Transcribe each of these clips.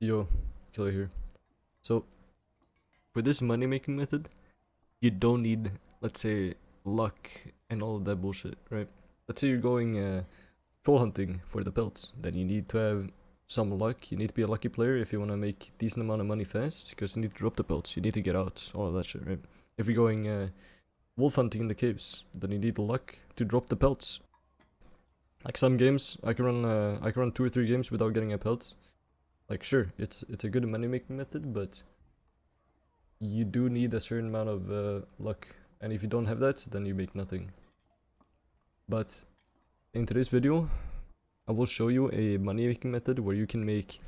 Yo, Killer here. So, for this money making method, you don't need, let's say, luck and all of that bullshit, right? Let's say you're going troll hunting for the pelts. Then you need to have some luck. You need to be a lucky player if you want to make decent amount of money fast, because you need to drop the pelts. You need to get out, all of that shit, right? If you're going wolf hunting in the caves, then you need the luck to drop the pelts. Like some games, I can run 2 or 3 games without getting a pelt. Like sure, it's a good money making method, but you do need a certain amount of luck, and if you don't have that, then you make nothing. But in today's video, I will show you a money making method where you can make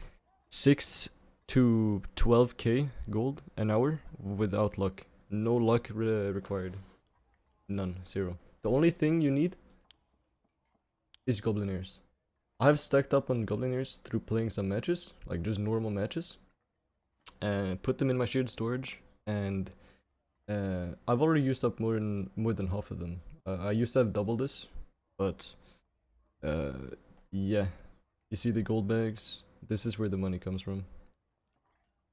6 to 12k gold an hour without luck. No luck required. None. Zero. The only thing you need is goblin ears. I've stacked up on goblin ears through playing some matches, like just normal matches, and put them in my shared storage, and I've already used up more than half of them. I used to have double this, but yeah, you see the gold bags? This is where the money comes from.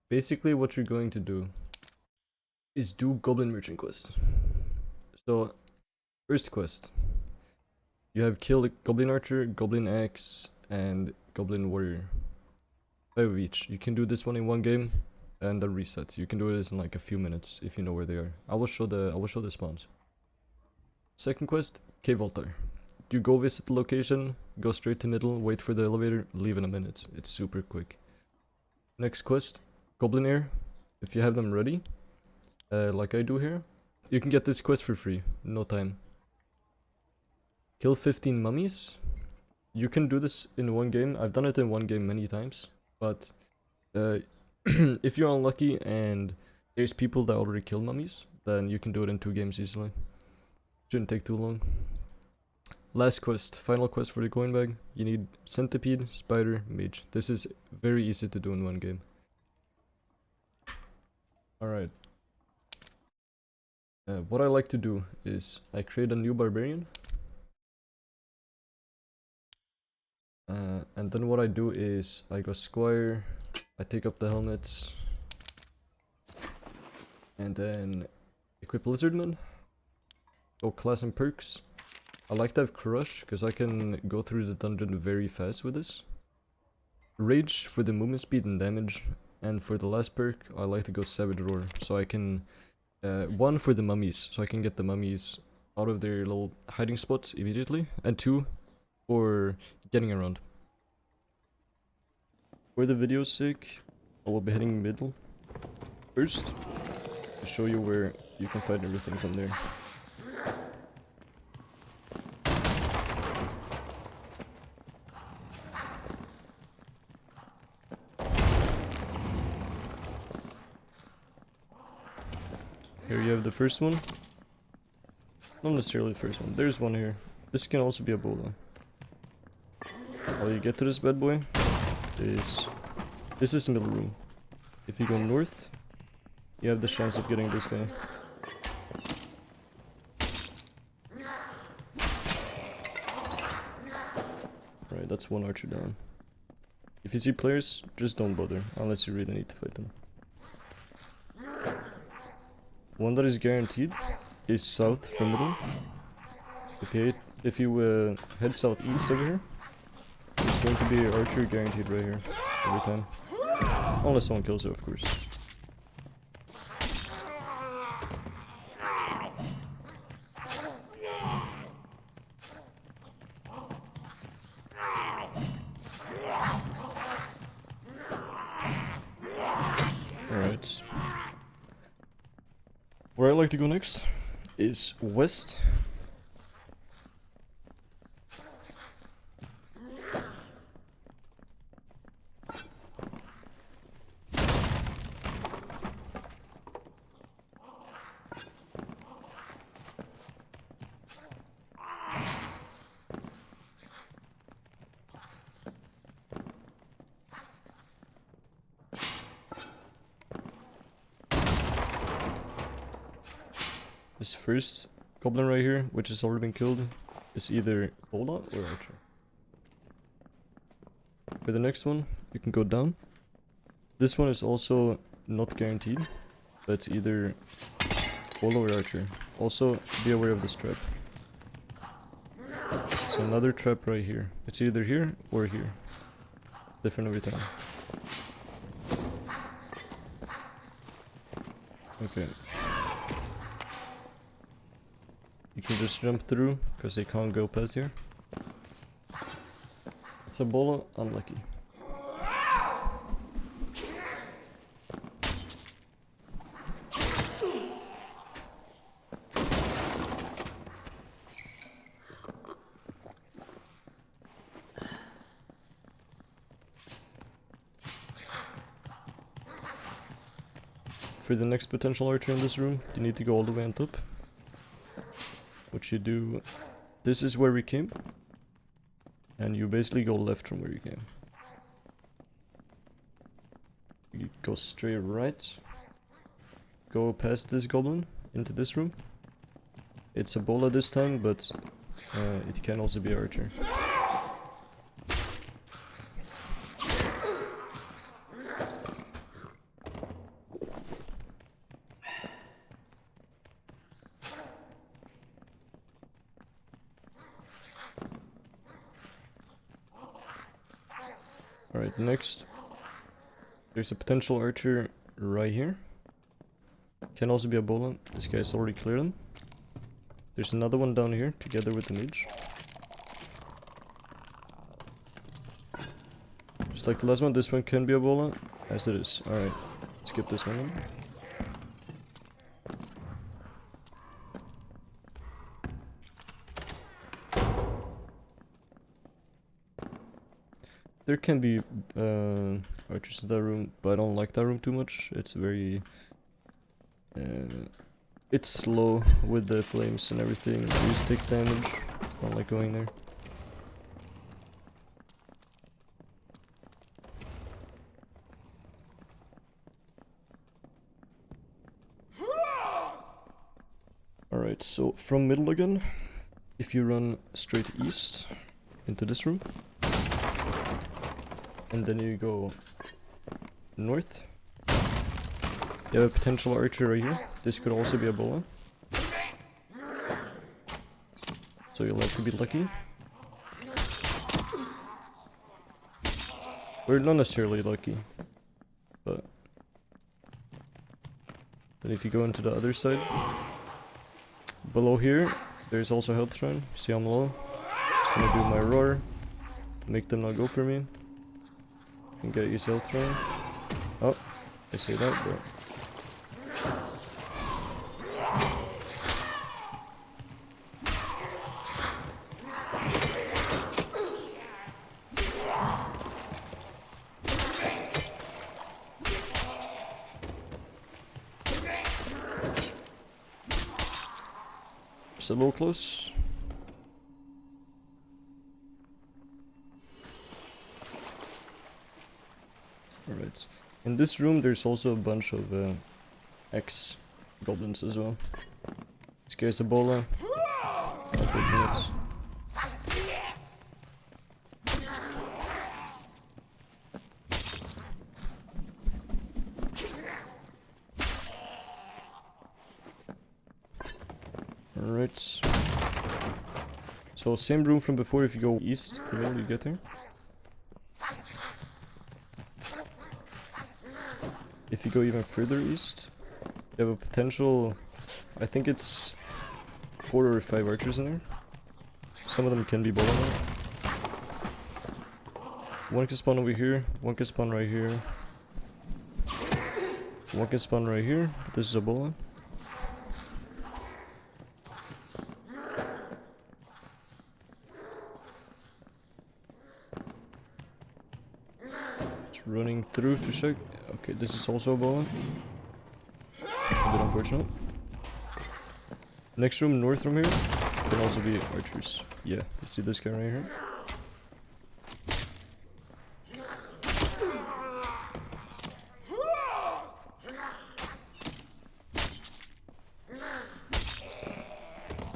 Basically what you're going to do is do goblin merchant quest. So first quest, you have kill the goblin archer, goblin axe, and goblin warrior. 5 of each. You can do this one in 1 game and then reset. You can do it in like a few minutes if you know where they are. I will show the spawns. Second quest, cave altar. You go visit the location, go straight to middle, wait for the elevator, leave in a minute. It's super quick. Next quest, goblin air. If you have them ready, like I do here, you can get this quest for free, no time. Kill 15 mummies. You can do this in 1 game. I've done it in 1 game many times, but if you're unlucky and there's people that already kill mummies, then you can do it in 2 games easily. Shouldn't take too long. Last quest, final quest for the coin bag. You need centipede, spider, mage. This is very easy to do in 1 game. Alright. What I like to do is I create a new barbarian. And then what I do is I go squire, I take up the helmets, and then equip lizardman, go class and perks. I like to have crush because I can go through the dungeon very fast with this. Rage for the movement speed and damage, and for the last perk I like to go savage roar, so I can 1 for the mummies, so I can get the mummies out of their little hiding spots immediately, and 2 for getting around. For the video's sake, I will be heading middle first to show you where you can find everything from there. Here you have the first one. Not necessarily the first one. There's one here. This can also be a bola. How you get to this bad boy is... This is the middle room. If you go north, you have the chance of getting this guy. Right, that's 1 archer down. If you see players, just don't bother, unless you really need to fight them. One that is guaranteed is south from middle. If you head southeast over here, it's going to be archer guaranteed right here every time, unless someone kills it, of course. Alright. Where I like to go next is west. This first goblin right here, which has already been killed, is either bola or archer. For the next one, you can go down. This one is also not guaranteed, but it's either Bolo or Archer. Also, be aware of this trap. So another trap right here. It's either here or here. Different every time. Okay. You can just jump through, because they can't go past here. It's a Bolo, unlucky. For the next potential archer in this room, you need to go all the way on top. What you do, this is where we came, and you basically go left from where you came. You go straight right, go past this goblin into this room. It's a bola this time, but it can also be archer. Alright, next. There's a potential archer right here. Can also be a bola. This guy's already cleared him. There's another one down here, together with the mage. Just like the last one, this one can be a bola, as it is. Alright, skip this one then. There can be archers in that room, but I don't like that room too much. It's very... it's slow with the flames and everything. You just take damage. I don't like going there. Alright, so from middle again, if you run straight east into this room, and then you go north, you have a potential archer right here. This could also be a bola. So you'll have to be lucky. Or not necessarily lucky, but then if you go into the other side, below here, there's also health shrine. See I'm low. Just gonna do my roar, make them not go for me, and get his health shrine. Oh, I say that, but it's a little close. Alright. In this room there's also a bunch of X goblins as well. This guy's a bola. Unfortunate. Alright. So same room from before. If you go east from there, you get there. If you go even further east, you have a potential, I think it's 4 or 5 archers in there. Some of them can be bola. One can spawn over here, one can spawn right here. One can spawn right here, but this is a bola. Running through to check. Okay, this is also a bola. A bit unfortunate. Next room, north from here, can also be archers. Yeah, you see this guy right here?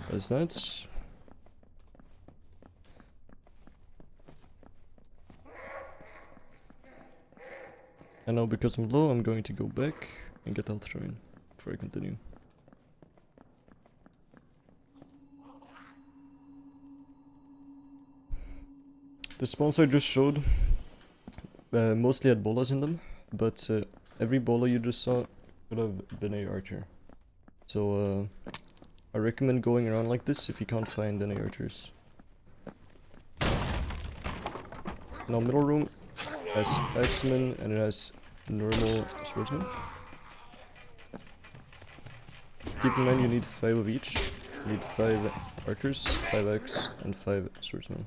That's that. And now because I'm low, I'm going to go back and get health shrine before I continue. The spawns I just showed mostly had bolas in them, but every bola you just saw could have been a archer. So I recommend going around like this if you can't find any archers. Now middle room has axemen and it has normal swordsmen. Keep in mind you need 5 of each. You need 5 archers, 5 axe, and 5 swordsmen.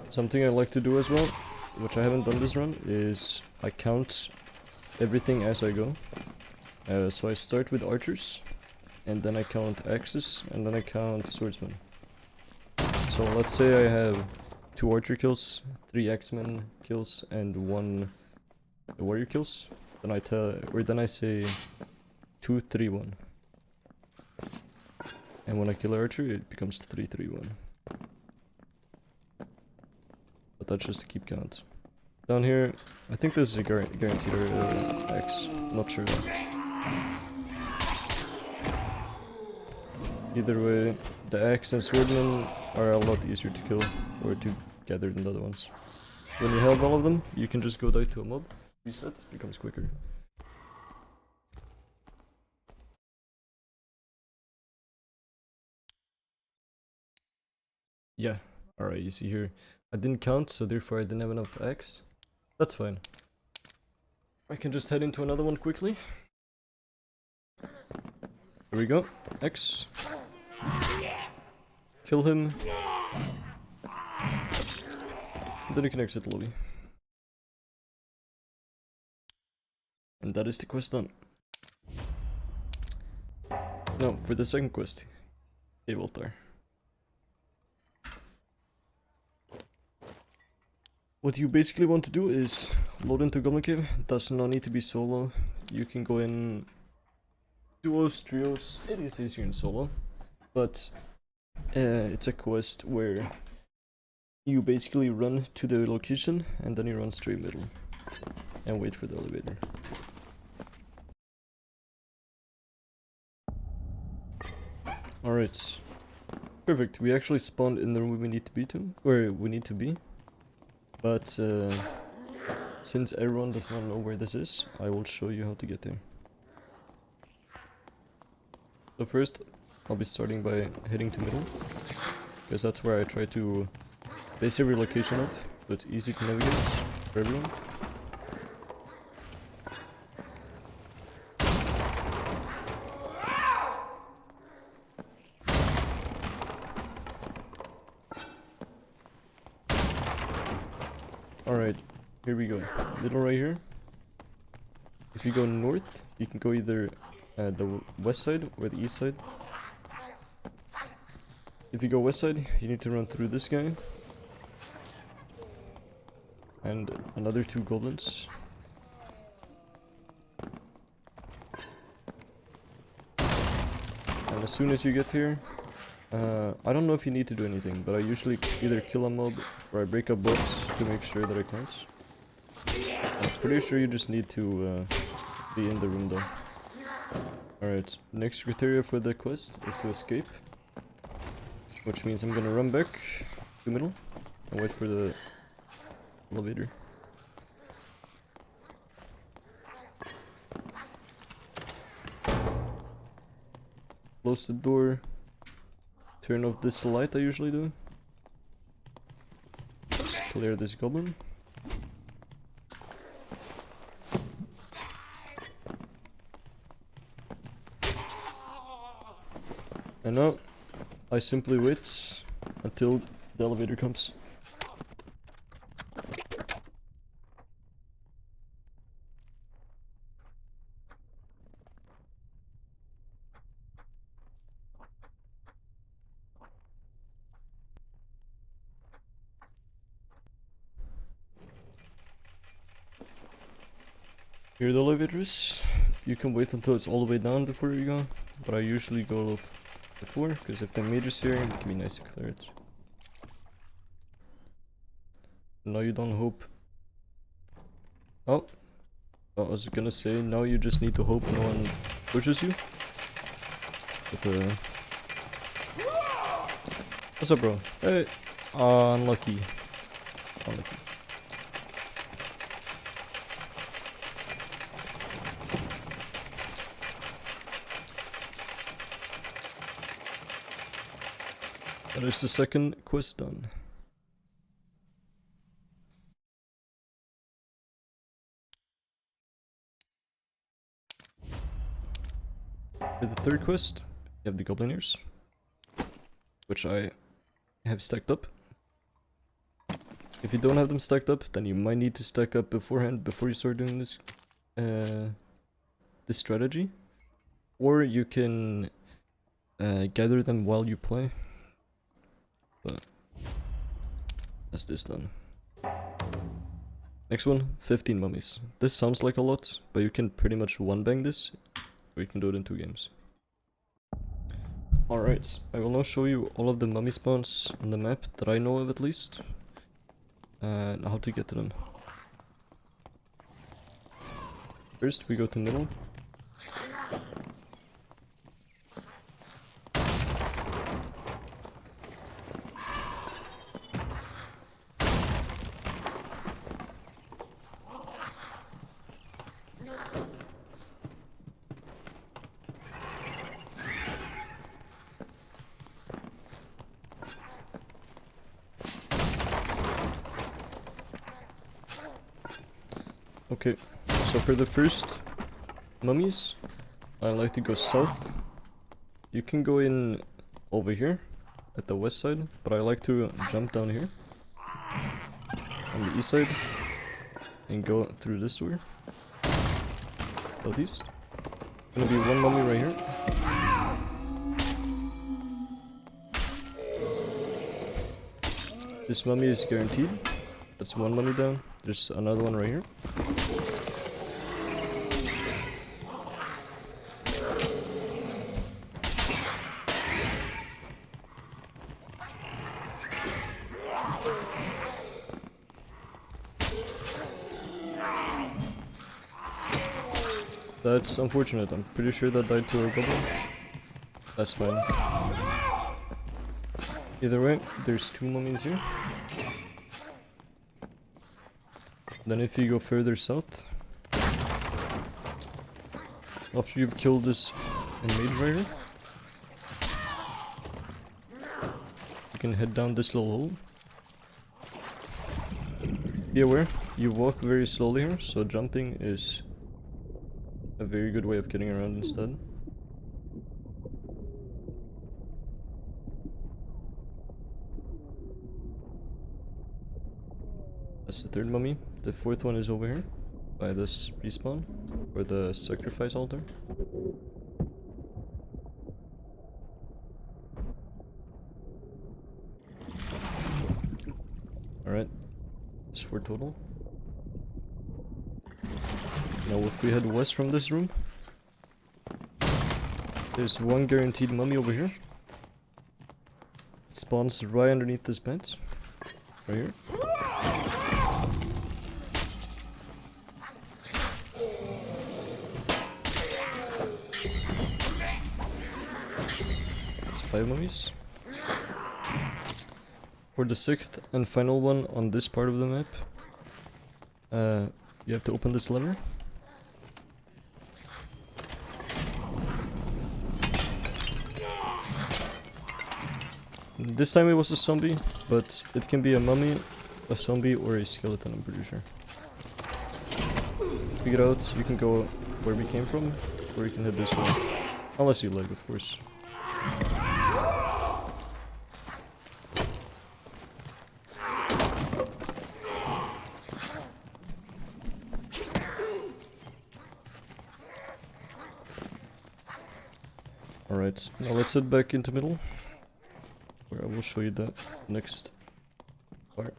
Something I like to do as well, which I haven't done this run, is I count everything as I go. So I start with archers, and then I count axes, and then I count swordsmen. So let's say I have 2 archer kills, 3 axemen kills, and 1 warrior kills. Then I say 2, 3, 1. And when I kill an archer, it becomes 3, 3, 1. But that's just to keep count. Down here, I think this is a guaranteed X. Not sure. Either way, the axe and swordmen are a lot easier to kill or to gather than the other ones. When you have all of them, you can just go die to a mob, reset, becomes quicker. Yeah, alright, you see here. I didn't count, so therefore I didn't have enough axe. That's fine. I can just head into another one quickly. Here we go. X. Kill him. Then you can exit the lobby. And that is the quest done. Now, for the second quest. Cave altar. What you basically want to do is load into Goblin Cave. It does not need to be solo. You can go in duos, trios. It is easier in solo. But it's a quest where you basically run to the location and then you run straight middle and wait for the elevator. Alright. Perfect. We actually spawned in the room we need to be to, where we need to be. But since everyone does not know where this is, I will show you how to get there. So first, I'll be starting by heading to middle, because that's where I try to base every location off, so it's easy to navigate for everyone. Alright, here we go. Middle right here. If you go north, you can go either the west side or the east side. If you go west side, you need to run through this guy. And another 2 goblins. And as soon as you get here, I don't know if you need to do anything, but I usually either kill a mob or I break up blocks to make sure that it counts. I'm pretty sure you just need to be in the room though. Alright, next criteria for the quest is to escape. Which means I'm gonna run back to middle and wait for the elevator. Close the door. Turn off this light I usually do. Just clear this goblin. And now I simply wait until the elevator comes. Here are the elevators. You can wait until it's all the way down before you go, but I usually go before, because if the major's here, it can be nice to clear it. Now you don't hope. Oh, I was gonna say, now you just need to hope no one pushes you. But what's up, bro? Hey, unlucky. Unlucky. That is the second quest done. For the third quest, you have the goblin ears, which I have stacked up. If you don't have them stacked up, then you might need to stack up beforehand before you start doing this this strategy, or you can gather them while you play. But that's this done. Next one, 15 mummies. This sounds like a lot, but you can pretty much one bang this, or you can do it in 2 games. Alright, I will now show you all of the mummy spawns on the map that I know of at least, and how to get to them. First we go to middle. Okay, so for the first mummies, I like to go south. You can go in over here at the west side, but I like to jump down here on the east side and go through this door. Southeast. Gonna be one mummy right here. This mummy is guaranteed. That's one mummy down. There's another one right here. That's unfortunate. I'm pretty sure that died to a goblin. That's fine. Either way, there's 2 mummies here. Then if you go further south, after you've killed this mage right here, you can head down this little hole. Be aware, you walk very slowly here, so jumping is a very good way of getting around instead. That's the third mummy. The fourth one is over here, by this respawn, or the sacrifice altar. Alright, that's 4 total. Now if we head west from this room, there's 1 guaranteed mummy over here. It spawns right underneath this bed, right here. That's 5 mummies. For the 6th and final one on this part of the map, you have to open this lever. This time it was a zombie, but it can be a mummy, a zombie, or a skeleton, I'm pretty sure. To get out, you can go where we came from, or you can head this way. Unless you like, of course. Alright, now let's head back into middle, where I will show you the next part.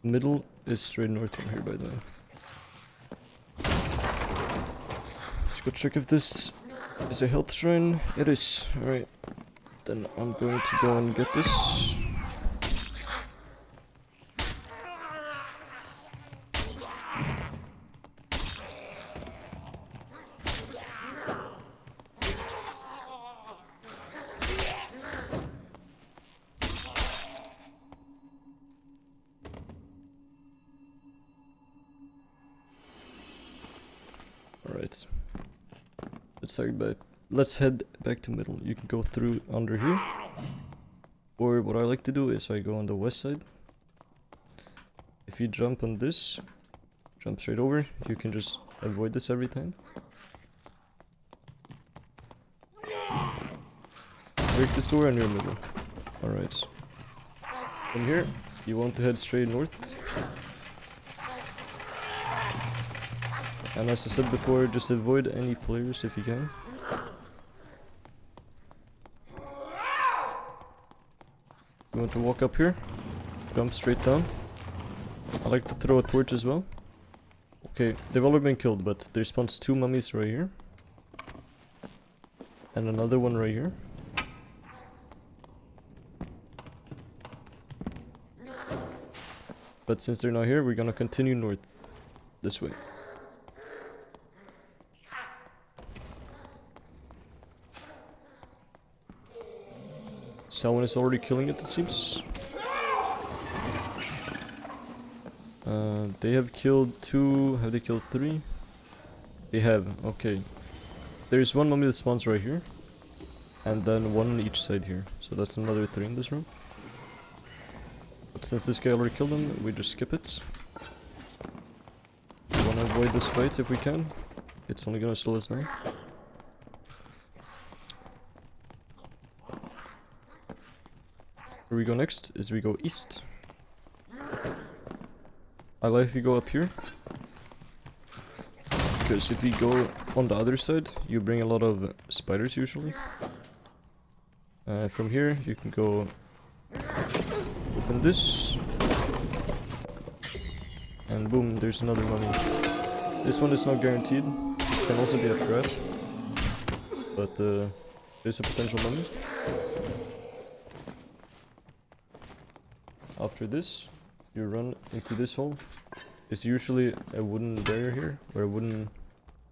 Middle is straight north from here, by the way. Let's go check if this is a health shrine. It is. Alright. Then I'm going to go and get this. Alright. Let's head back to middle. You can go through under here. Or what I like to do is I go on the west side. If you jump on this, jump straight over, you can just avoid this every time. Break this door and you're in middle. Alright. From here, you want to head straight north. And as I said before, just avoid any players if you can. You want to walk up here, jump straight down. I like to throw a torch as well. Okay, they've already been killed, but there spawns 2 mummies right here. And another one right here. But since they're not here, we're gonna continue north this way. Someone is already killing it seems. They have killed 2. Have they killed 3? They have. Okay. There's 1 mummy that spawns right here. And then 1 on each side here. So that's another 3 in this room. But since this guy already killed them, we just skip it. We wanna avoid this fight if we can. It's only gonna slow us down. Where we go next is we go east. I like to go up here. Because if you go on the other side, you bring a lot of spiders usually. From here, you can go open this. And boom, there's another mummy. This one is not guaranteed. It can also be a trap. But there's a potential mummy. After this, you run into this hole. There's usually a wooden barrier here, or a wooden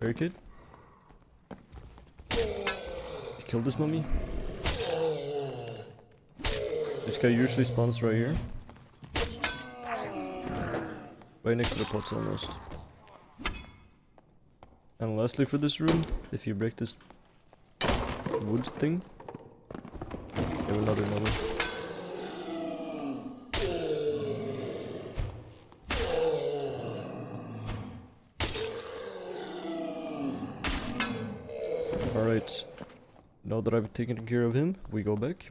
barricade. You kill this mummy. This guy usually spawns right here. Right next to the pots almost. And lastly for this room, if you break this wood thing, you have another mummy. Alright, now that I've taken care of him, we go back.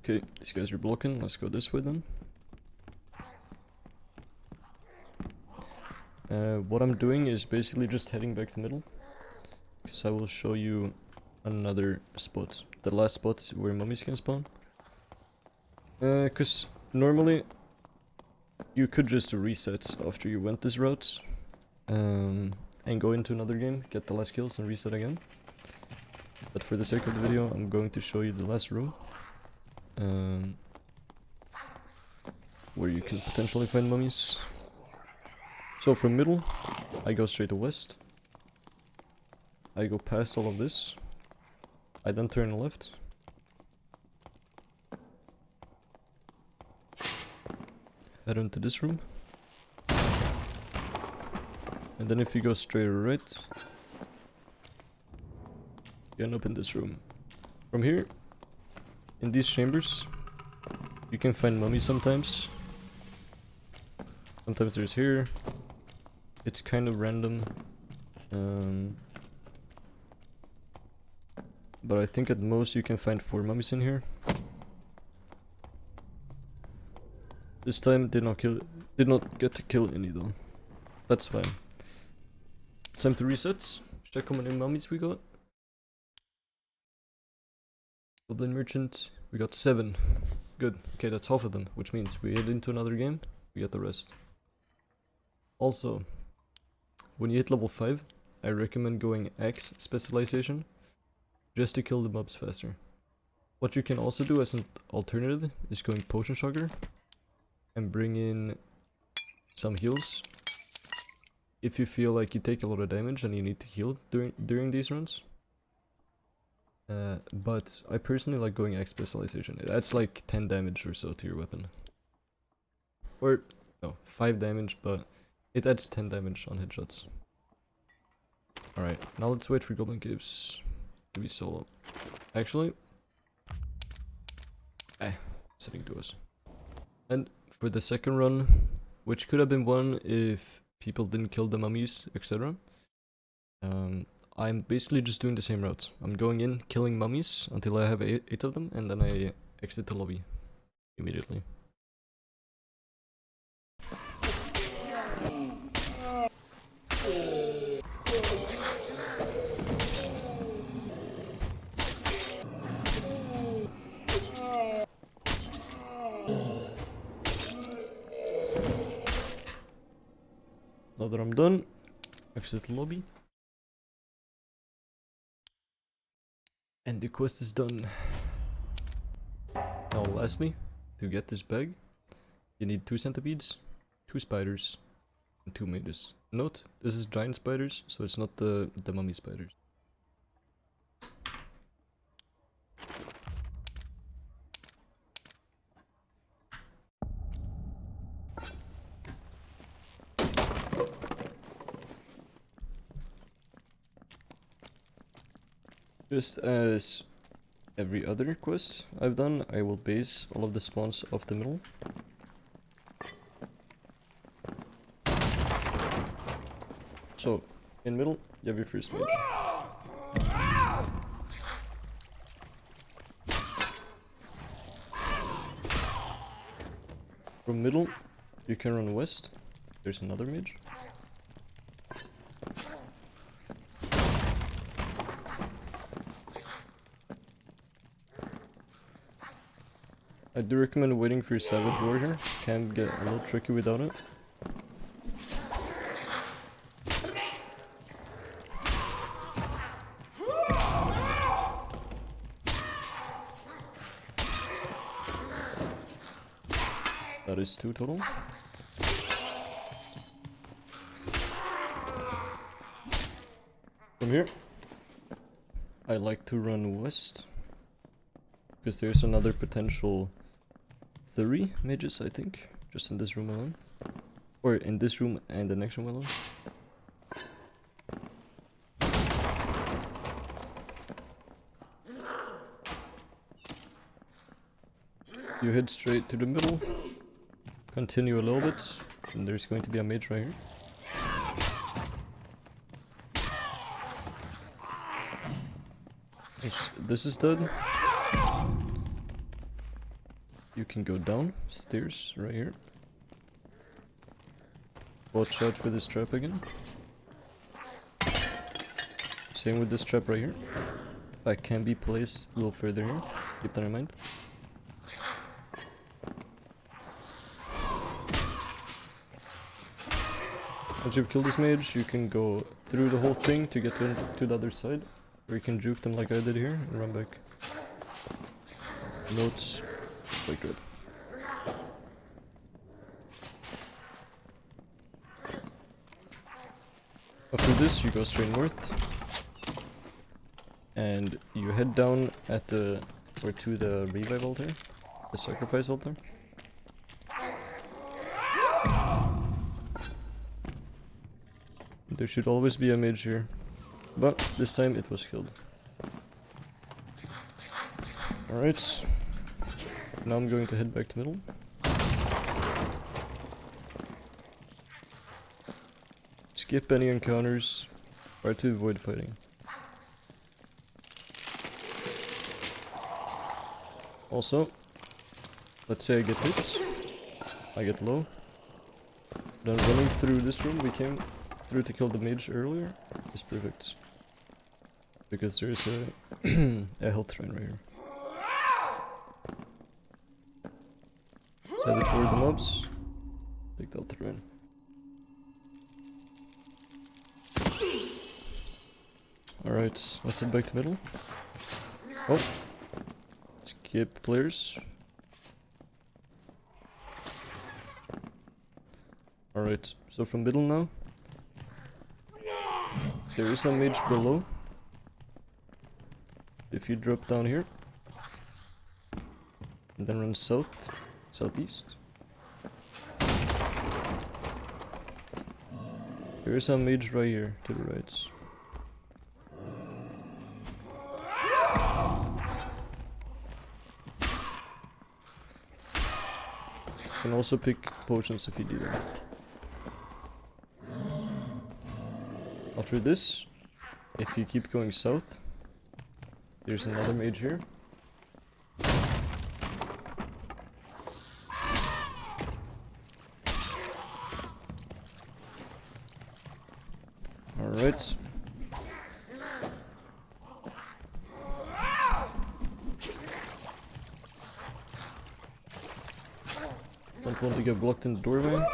Okay, these guys are blocking, let's go this way then. What I'm doing is basically just heading back to middle. Because I will show you another spot. The last spot where mummies can spawn. Because normally you could just reset after you went this route. And go into another game, get the last kills and reset again. But for the sake of the video, I'm going to show you the last room. Where you can potentially find mummies. So from middle, I go straight to west. I go past all of this. I then turn left. Head into this room. And then if you go straight right, you end up in this room. From here, in these chambers, you can find mummies sometimes. Sometimes there's here. It's kind of random. But I think at most you can find 4 mummies in here. This time did not kill Did not get to kill any though. That's fine. It's time to reset. Check how many mummies we got. Goblin Merchant, we got 7. Good. Okay, that's half of them, which means we head into another game, we get the rest. Also, when you hit level 5, I recommend going X specialization, just to kill the mobs faster. What you can also do as an alternative is going Potion Sugar, and bring in some heals. If you feel like you take a lot of damage and you need to heal during these runs. But I personally like going X specialization. It adds like 10 damage or so to your weapon. Or, no, 5 damage, but it adds 10 damage on headshots. Alright, now let's wait for Goblin Caves to be solo. Actually, sitting to us. And for the second run, which could have been won if people didn't kill the mummies, etc. I'm basically just doing the same route. I'm going in, killing mummies until I have 8 of them, and then I exit the lobby immediately. Now that I'm done, exit the lobby. And the quest is done. Now lastly, to get this bag, you need 2 centipedes, 2 spiders, and 2 mages. Note, this is giant spiders, so it's not the mummy spiders. Just as every other quest I've done, I will base all of the spawns off the middle. So, in middle, you have your first mage. From middle, you can run west. There's another mage. I do recommend waiting for your Savage Warrior. Can get a little tricky without it. That is 2 total. From here, I like to run west, because there's another potential 3 mages, I think, just in this room alone. Or in this room and the next room alone. You head straight to the middle, continue a little bit, and there's going to be a mage right here. This is dead. You can go down stairs right here. Watch out for this trap again. Same with this trap right here. That can be placed a little further here. Keep that in mind. Once you've killed this mage, you can go through the whole thing to get to the other side. Or you can juke them like I did here and run back. Notes. Quite good. After this, you go straight north. And you head down at the... or to the revive altar. The sacrifice altar. There should always be a mage here. But this time it was killed. Alright. Now I'm going to head back to middle. Skip any encounters. Try to avoid fighting. Also, let's say I get hits. I get low. Then running through this room we came through to kill the mage earlier is perfect. Because there's a health shrine right here. Set it for the mobs. Take the health shrine. Alright, let's head back to middle. Oh! Skip players. Alright, so from middle now. There is a mage below. If you drop down here. And then run south, southeast. There is a mage right here to the right. You can also pick potions if you do that. After this, if you keep going south, there's another mage here. Alright. Don't want to get blocked in the doorway.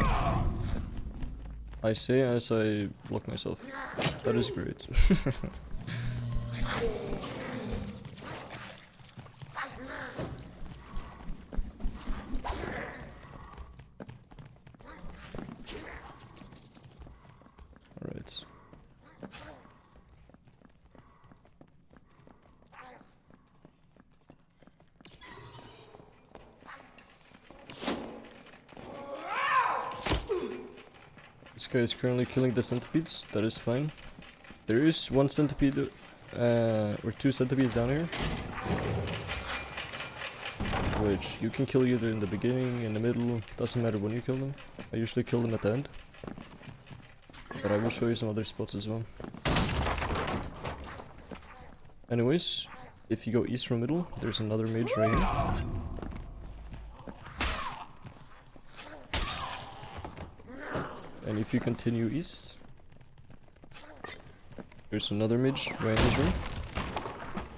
I say as I block myself. That is great. Alright. This guy is currently killing the centipedes, that is fine. There is one centipede, or two centipedes down here. Which you can kill either in the beginning, in the middle, doesn't matter when you kill them. I usually kill them at the end. But I will show you some other spots as well. Anyways, if you go east from middle, there's another mage right here. And if you continue east, there's another mage right in this room.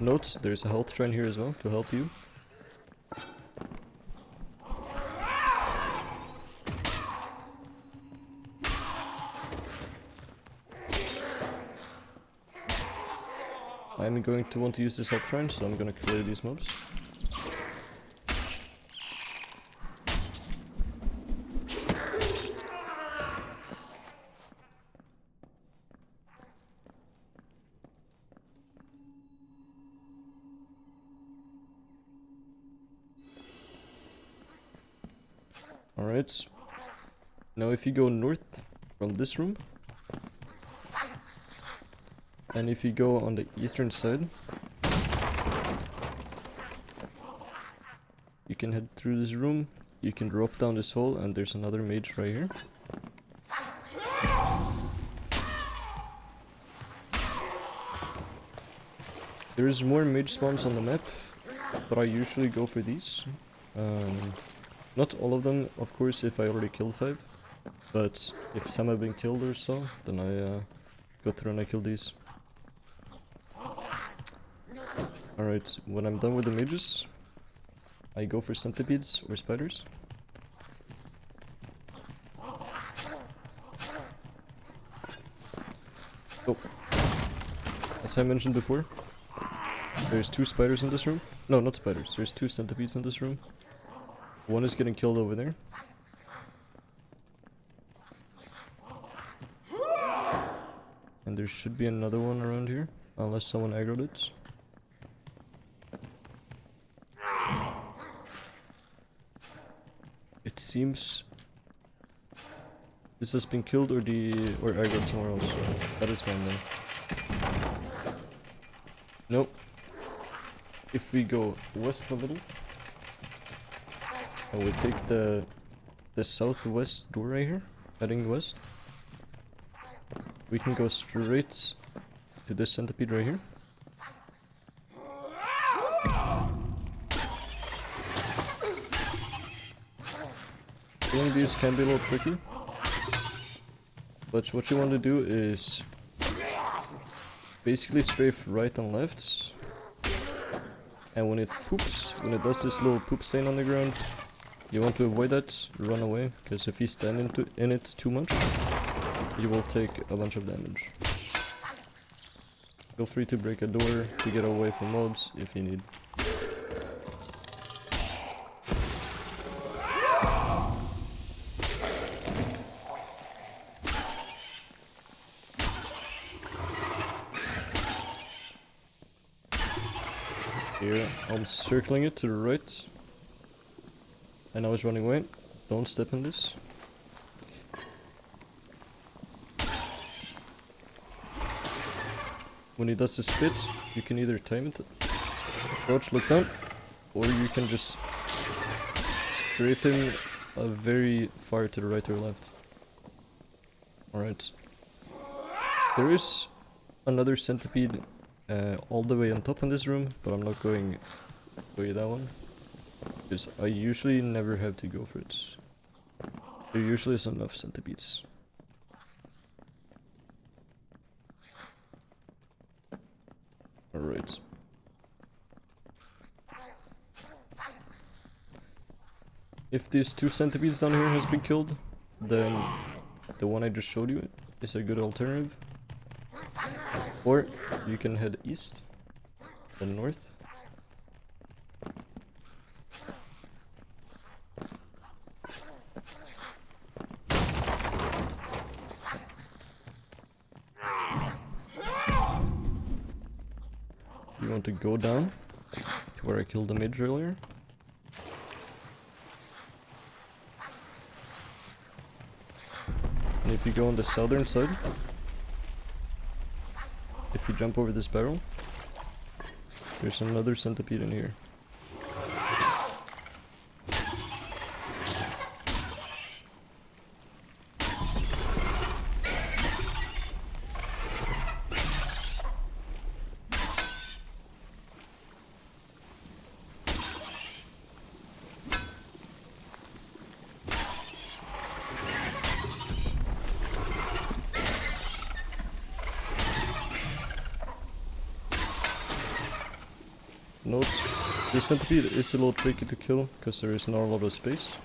Note, there's a health shrine here as well to help you. I'm going to want to use this health shrine, so I'm gonna clear these mobs. Alright, now if you go north from this room, and if you go on the eastern side, you can head through this room, you can drop down this hole, and there's another mage right here. There's more mage spawns on the map, but I usually go for these. Not all of them, of course, if I already killed 5. But if some have been killed or so, then I go through and I kill these. Alright, when I'm done with the mages, I go for centipedes or spiders. Oh. As I mentioned before, there's 2 spiders in this room. No, not spiders, there's 2 centipedes in this room. One is getting killed over there. And there should be another one around here, unless someone aggroed it. It seems this has been killed or aggroed somewhere else. That is fine then. Nope. If we go west from middle, and we take the southwest door right here, heading west, we can go straight to this centipede right here. Killing these can be a little tricky, But what you want to do is basically strafe right and left. And when it poops, when it does this little poop stain on the ground, you want to avoid that, run away, because if you stand in it too much, you will take a bunch of damage. Feel free to break a door to get away from mobs if you need. Here, I'm circling it to the right. And I was running away. Don't step in this. When he does the spit, you can either time it, approach, look down, or you can just strafe him very far to the right or left. Alright. There is another centipede all the way on top in this room, but I'm not going to show you that one. Because I usually never have to go for it. There usually is enough centipedes. Alright. If these 2 centipedes down here has been killed, then the one I just showed you is a good alternative. Or you can head east, then north. You want to go down to where I killed the mage earlier. And if you go on the southern side, if you jump over this barrel, there's another centipede in here. Note, this centipede is a little tricky to kill because there is not a lot of space.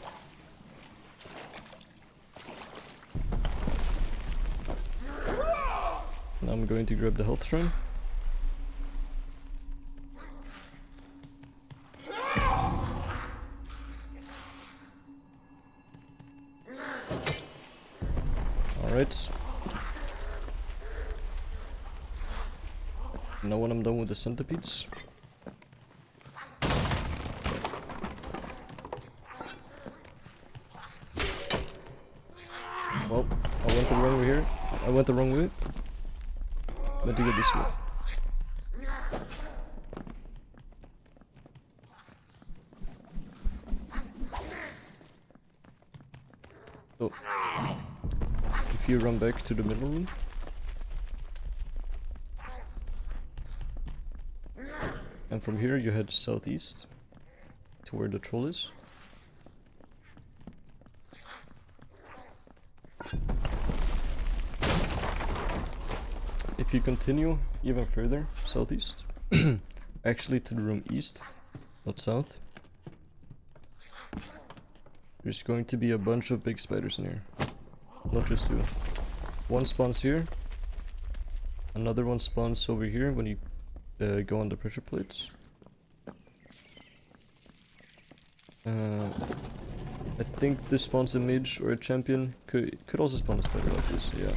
Now I'm going to grab the health shrine. Alright. Now when I'm done with the centipedes, well, I went the wrong way here. I went the wrong way. Meant to go this way. So, if you run back to the middle room, and from here you head southeast to where the troll is. If you continue even further southeast, actually to the room east, not south, there's going to be a bunch of big spiders in here. Not just 2. One spawns here, another one spawns over here when you go on the pressure plates. I think this spawns a mage or a champion. Could also spawn a spider like this, yeah.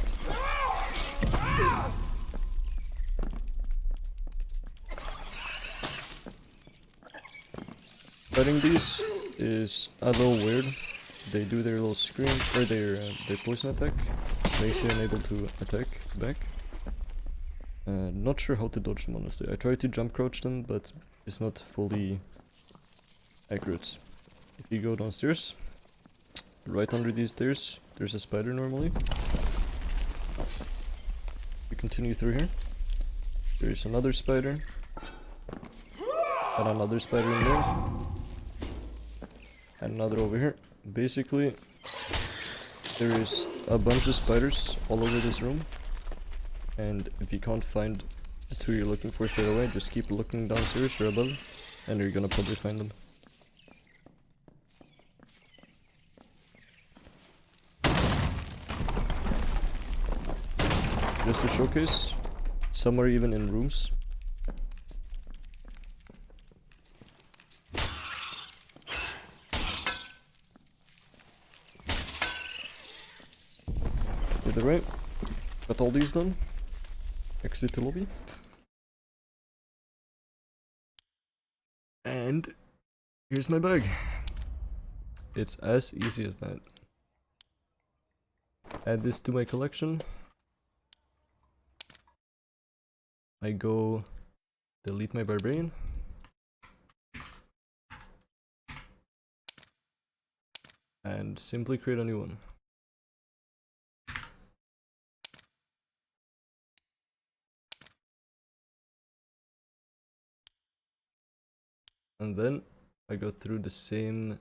Fighting these is a little weird. They do their little scream, or their poison attack, makes you unable to attack back. Not sure how to dodge them honestly. I tried to jump crouch them, but it's not fully accurate. If you go downstairs, right under these stairs, there's a spider normally. You continue through here. There's another spider. And another spider in there. And another over here. Basically, There is a bunch of spiders all over this room, and if you can't find the two you're looking for straight away, just keep looking downstairs or above, and you're gonna probably find them. Just to showcase, some are even in rooms. To the right, got all these done. Exit the lobby. And here's my bag. It's as easy as that. Add this to my collection. I go delete my barbarian. And simply create a new one. And then I go through the same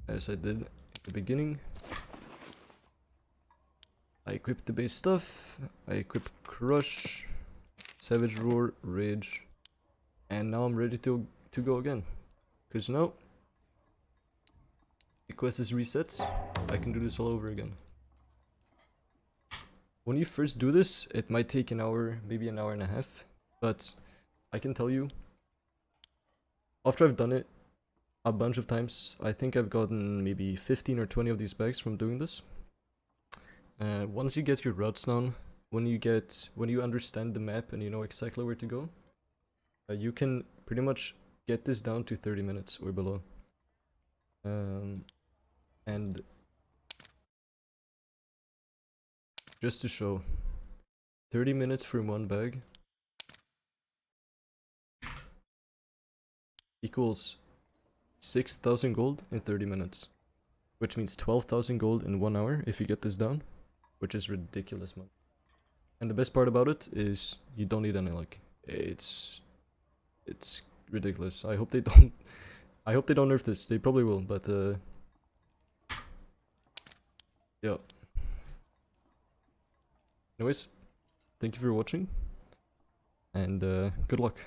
as I did at the beginning. I equip the base stuff, I equip Crush, Savage Roar, Rage, and now I'm ready to go again. Cause now the quest is reset, I can do this all over again. When you first do this, it might take an hour, maybe an hour and a half, but I can tell you, after I've done it a bunch of times, I think I've gotten maybe 15 or 20 of these bags from doing this. Once you get your routes down, when you understand the map and you know exactly where to go, you can pretty much get this down to 30 minutes or below. And just to show, 30 minutes from one bag equals 6,000 gold in 30 minutes, which means 12,000 gold in 1 hour if you get this down, which is ridiculous, man. And the best part about it is you don't need any luck. It's ridiculous. I hope they don't nerf this. They probably will, but yeah. Anyways, thank you for watching, and good luck.